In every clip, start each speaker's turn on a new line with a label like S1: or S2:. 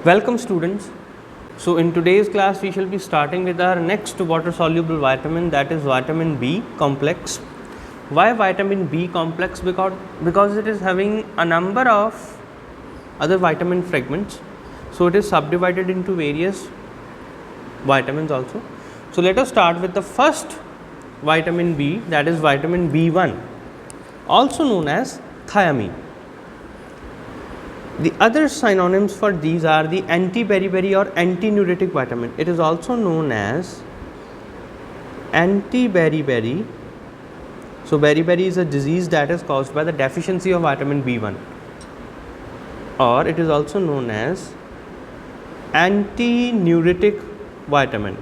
S1: Welcome students. So in today's class we shall be starting with our next water soluble vitamin, that is vitamin B complex. Why vitamin B complex? Because it is having a number of other vitamin fragments. So it is subdivided into various vitamins also. So let us start with the first vitamin B, that is vitamin B1, also known as thiamine. The other synonyms for these are the anti-beriberi or antinuretic vitamin. It is also known as anti-beriberi. So beriberi is a disease that is caused by the deficiency of vitamin B1, or it is also known as antinuretic vitamin.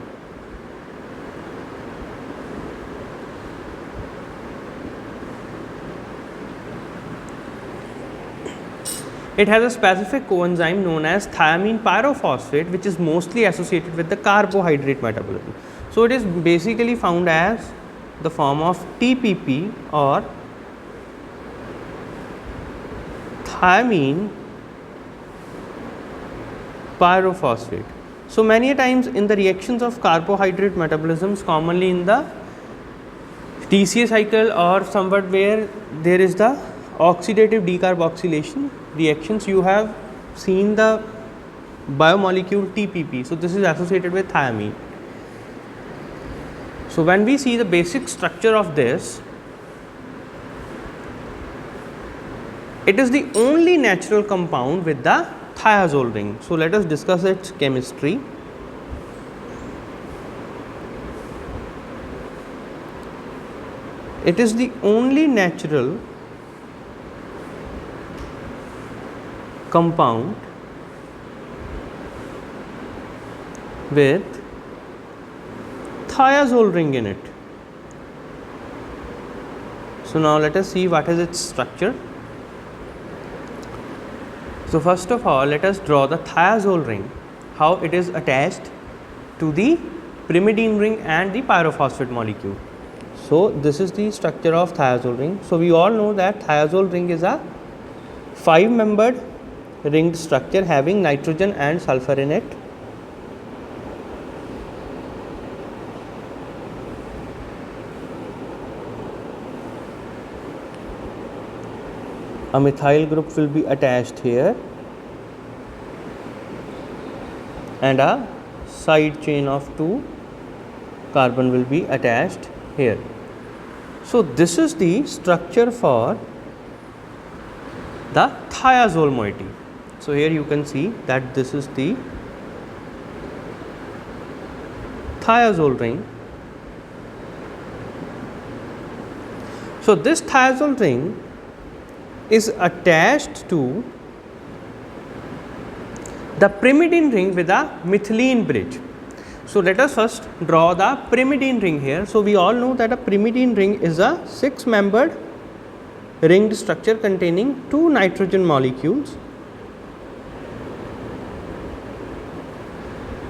S1: It has a specific coenzyme known as thiamine pyrophosphate, which is mostly associated with the carbohydrate metabolism. So it is basically found as the form of TPP or thiamine pyrophosphate. So many times in the reactions of carbohydrate metabolisms, commonly in the TCA cycle or somewhat where there is the oxidative decarboxylation reactions, you have seen the biomolecule TPP. So this is associated with thiamine. So when we see the basic structure of this, it is the only natural compound with the thiazole ring. So let us discuss its chemistry. It is the only natural compound with thiazole ring in it. So now let us see what is its structure. So first of all, let us draw the thiazole ring, how it is attached to the pyrimidine ring and the pyrophosphate molecule. So this is the structure of thiazole ring. So we all know that thiazole ring is a 5-membered ringed structure having nitrogen and sulfur in it. A methyl group will be attached here and a side chain of 2 carbon will be attached here. So this is the structure for the thiazole moiety. So here you can see that this is the thiazole ring. So this thiazole ring is attached to the pyrimidine ring with a methylene bridge. So let us first draw the pyrimidine ring here. So we all know that a pyrimidine ring is a 6-membered ringed structure containing 2 nitrogen molecules.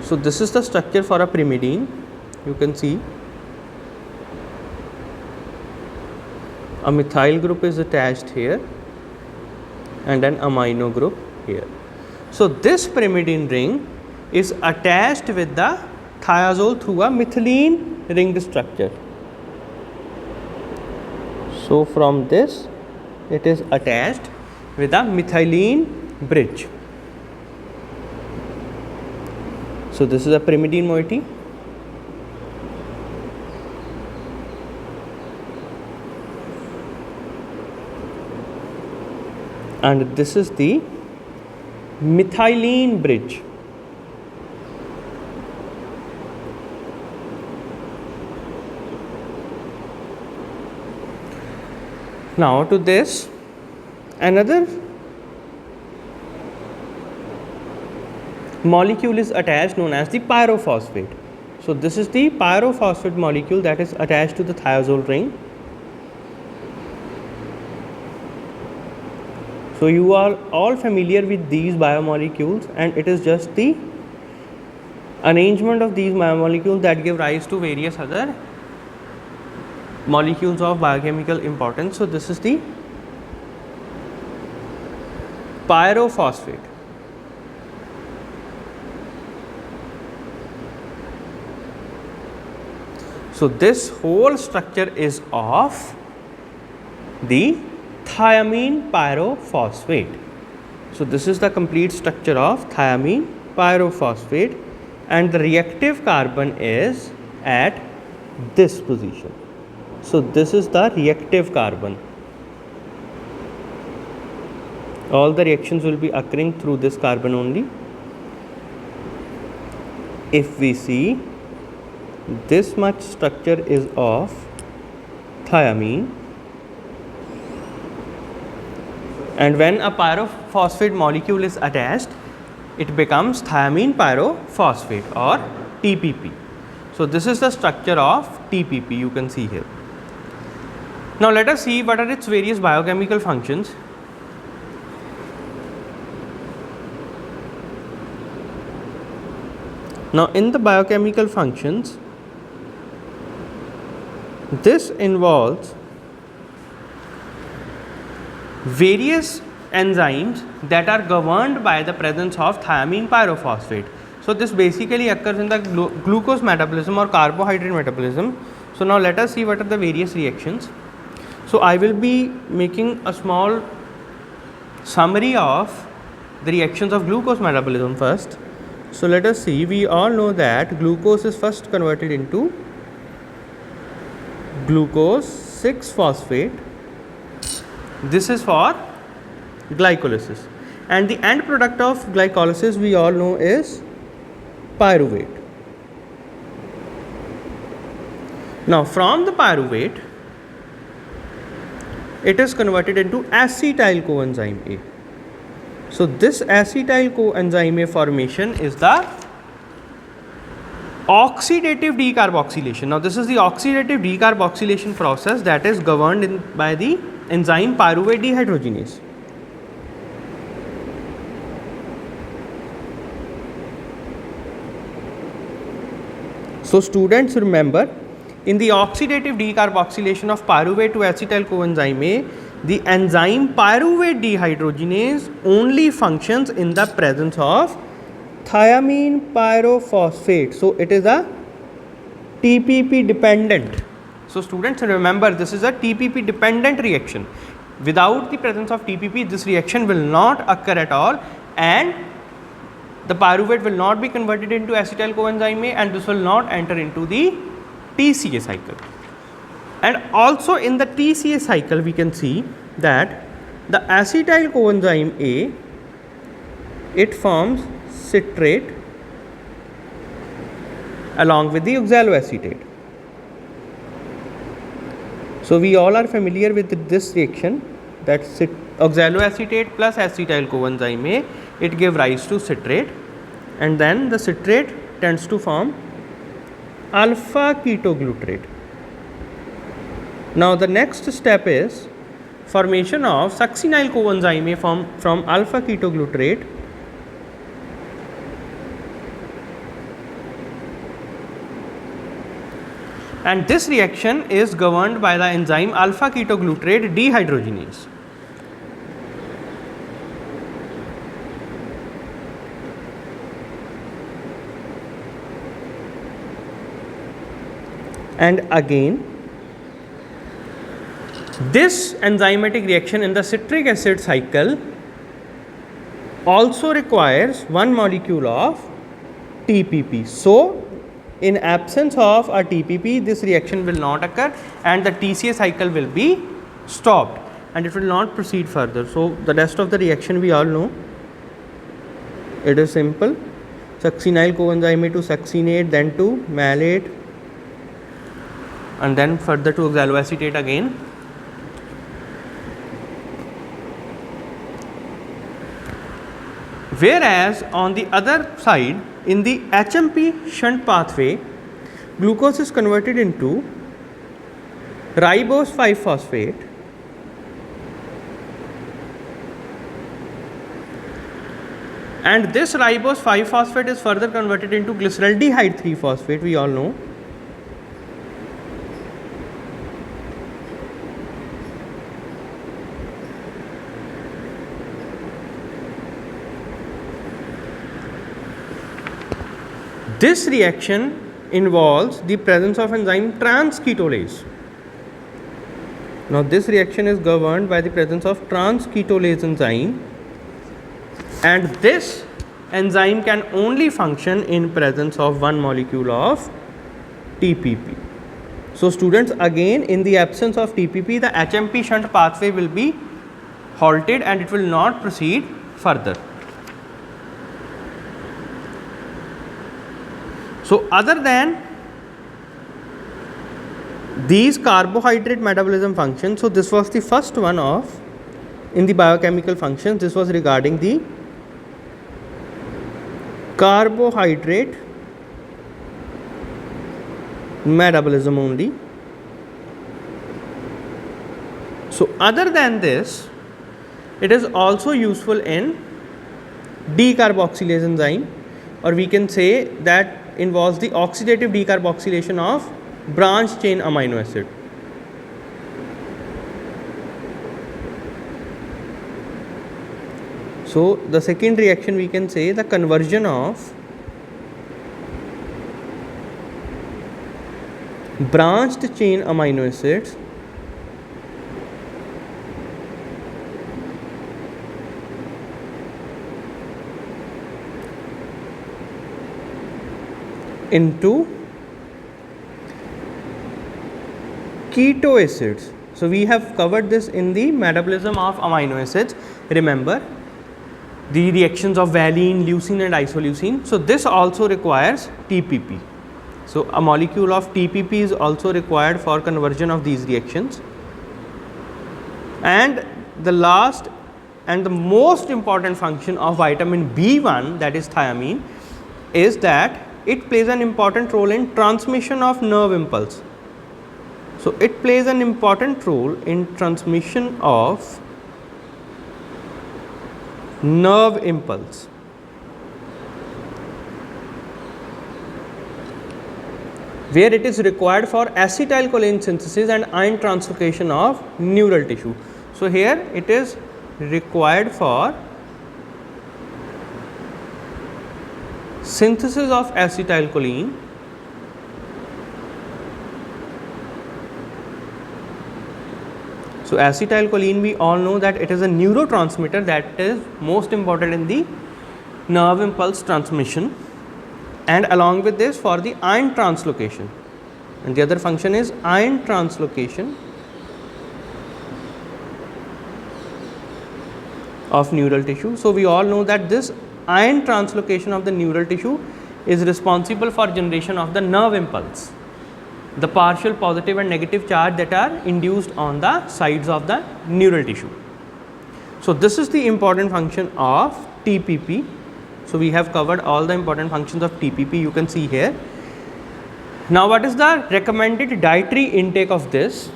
S1: So this is the structure for a pyrimidine. You can see a methyl group is attached here and an amino group here. So this pyrimidine ring is attached with the thiazole through a methylene ringed structure. So from this it is attached with a methylene bridge. So this is a pyrimidine moiety. And this is the methylene bridge. Now to this, another molecule is attached known as the pyrophosphate. So this is the pyrophosphate molecule that is attached to the thiazole ring. So you are all familiar with these biomolecules, and it is just the arrangement of these biomolecules that give rise to various other molecules of biochemical importance. So this is the pyrophosphate. So this whole structure is of the thiamine pyrophosphate. So this is the complete structure of thiamine pyrophosphate, and the reactive carbon is at this position. So this is the reactive carbon. All the reactions will be occurring through this carbon only. If we see, this much structure is of thiamine, and when a pyrophosphate molecule is attached, it becomes thiamine pyrophosphate or TPP. So this is the structure of TPP, you can see here. Now let us see what are its various biochemical functions. Now in the biochemical functions, this involves various enzymes that are governed by the presence of thiamine pyrophosphate. So this basically occurs in the glucose metabolism or carbohydrate metabolism. So now let us see what are the various reactions. So I will be making a small summary of the reactions of glucose metabolism first. So let us see, we all know that glucose is first converted into glucose 6-phosphate. This is for glycolysis, and the end product of glycolysis we all know is pyruvate. Now from the pyruvate, it is converted into acetyl coenzyme A. So this acetyl coenzyme A formation is the oxidative decarboxylation. Now this is the oxidative decarboxylation process that is governed by the enzyme pyruvate dehydrogenase. So students, remember, in the oxidative decarboxylation of pyruvate to acetyl coenzyme A, the enzyme pyruvate dehydrogenase only functions in the presence of thiamine pyrophosphate. So it is a TPP dependent. So students, remember, this is a TPP dependent reaction. Without the presence of TPP, this reaction will not occur at all, and the pyruvate will not be converted into acetyl coenzyme A, and this will not enter into the TCA cycle. And also in the TCA cycle, we can see that the acetyl coenzyme A, it forms citrate along with the oxaloacetate. So we all are familiar with this reaction, that oxaloacetate plus acetyl coenzyme A, it gives rise to citrate, and then the citrate tends to form alpha ketoglutarate. Now the next step is formation of succinyl coenzyme A from alpha ketoglutarate, and this reaction is governed by the enzyme alpha ketoglutarate dehydrogenase. And again, this enzymatic reaction in the citric acid cycle also requires one molecule of TPP. So in absence of a TPP, this reaction will not occur, and the TCA cycle will be stopped, and it will not proceed further. So the rest of the reaction we all know. It is simple: succinyl coenzyme A to succinate, then to malate, and then further to oxaloacetate again. Whereas on the other side, in the HMP shunt pathway, glucose is converted into ribose 5-phosphate, and this ribose 5-phosphate is further converted into glyceraldehyde 3-phosphate, we all know. This reaction involves the presence of enzyme transketolase. Now this reaction is governed by the presence of transketolase enzyme, and this enzyme can only function in presence of one molecule of TPP. So students, again in the absence of TPP, the HMP shunt pathway will be halted and it will not proceed further. So other than these carbohydrate metabolism functions, so this was the first one of in the biochemical functions. This was regarding the carbohydrate metabolism only. So other than this, it is also useful in decarboxylase enzyme, or we can say that involves the oxidative decarboxylation of branch chain amino acid. So the second reaction, we can say the conversion of branched chain amino acids into keto acids. So we have covered this in the metabolism of amino acids. Remember the reactions of valine, leucine and isoleucine. So this also requires TPP. So a molecule of TPP is also required for conversion of these reactions. And the last and the most important function of vitamin B1, that is thiamine, is that it plays an important role in transmission of nerve impulse. So it plays an important role in transmission of nerve impulse. Where it is required for acetylcholine synthesis and ion translocation of neural tissue. So here it is required for synthesis of acetylcholine So acetylcholine, we all know that it is a neurotransmitter that is most important in the nerve impulse transmission, and along with this for the ion translocation, and the other function is ion translocation of neural tissue. So we all know that this ion translocation of the neural tissue is responsible for generation of the nerve impulse, the partial positive and negative charge that are induced on the sides of the neural tissue. So this is the important function of TPP. So we have covered all the important functions of TPP, you can see here. Now what is the recommended dietary intake of this?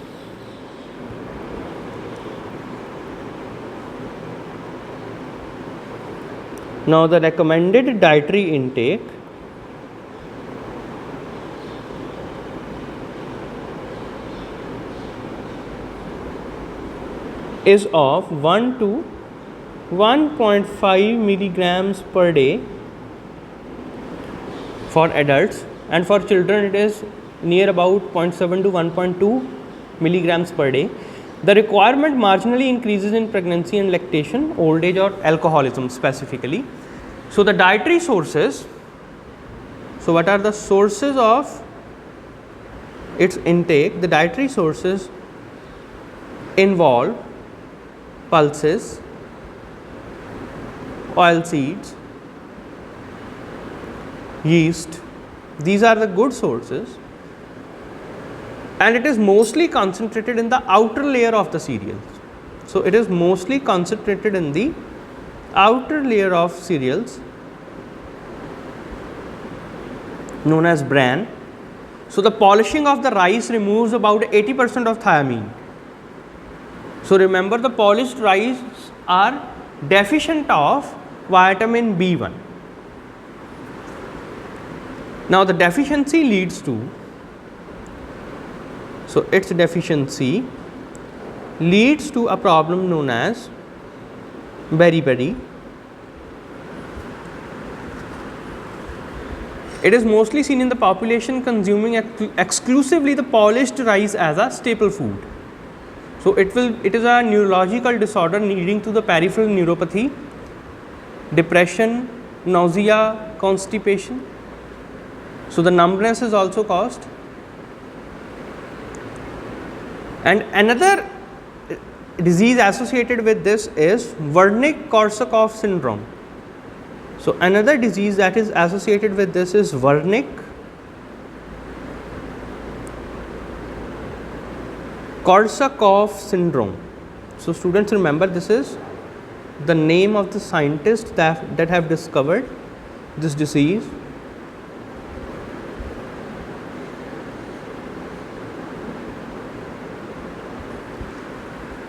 S1: Now the recommended dietary intake is of 1 to 1.5 milligrams per day for adults, and for children it is near about 0.7 to 1.2 milligrams per day. The requirement marginally increases in pregnancy and lactation, old age or alcoholism specifically. So the dietary sources, so what are the sources of its intake? The dietary sources involve pulses, oil seeds, yeast. These are the good sources, and it is mostly concentrated in the outer layer of the cereals. So it is mostly concentrated in the outer layer of cereals known as bran. So the polishing of the rice removes about 80% of thiamine. So remember, the polished rice are deficient of vitamin B1. Now the deficiency leads to, so its deficiency leads to a problem known as beriberi. It is mostly seen in the population consuming exclusively the polished rice as a staple food. So it is a neurological disorder leading to the peripheral neuropathy, depression, nausea, constipation. So the numbness is also caused. And another disease associated with this is Wernicke-Korsakoff syndrome. So another disease that is associated with this is Wernicke-Korsakoff syndrome. So students, remember, this is the name of the scientist that have discovered this disease.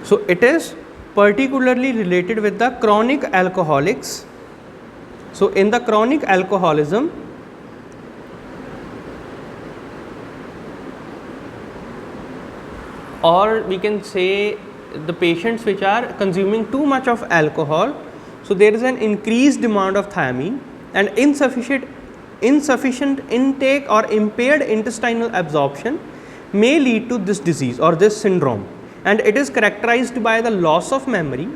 S1: So it is particularly related with the chronic alcoholics. So in the chronic alcoholism, or we can say the patients which are consuming too much of alcohol, so there is an increased demand of thiamine, and insufficient intake or impaired intestinal absorption may lead to this disease or this syndrome, and it is characterized by the loss of memory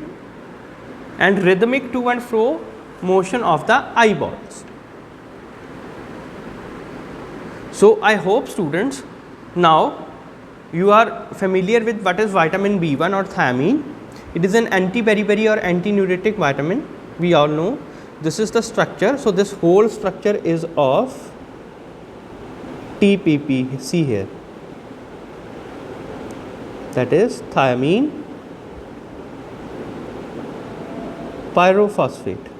S1: and rhythmic to and fro motion of the eyeballs. So I hope students now you are familiar with what is vitamin B1 or thiamine. It is an anti-beriberi or anti-neurotic vitamin. We all know this is the structure. So this whole structure is of TPP. See here, that is thiamine pyrophosphate.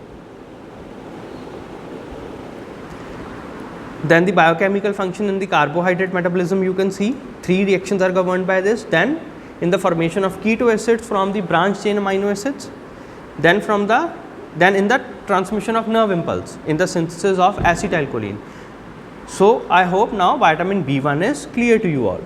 S1: Then the biochemical function in the carbohydrate metabolism, you can see 3 reactions are governed by this. Then in the formation of keto acids from the branch chain amino acids, then in the transmission of nerve impulse, in the synthesis of acetylcholine. So I hope now vitamin B1 is clear to you all.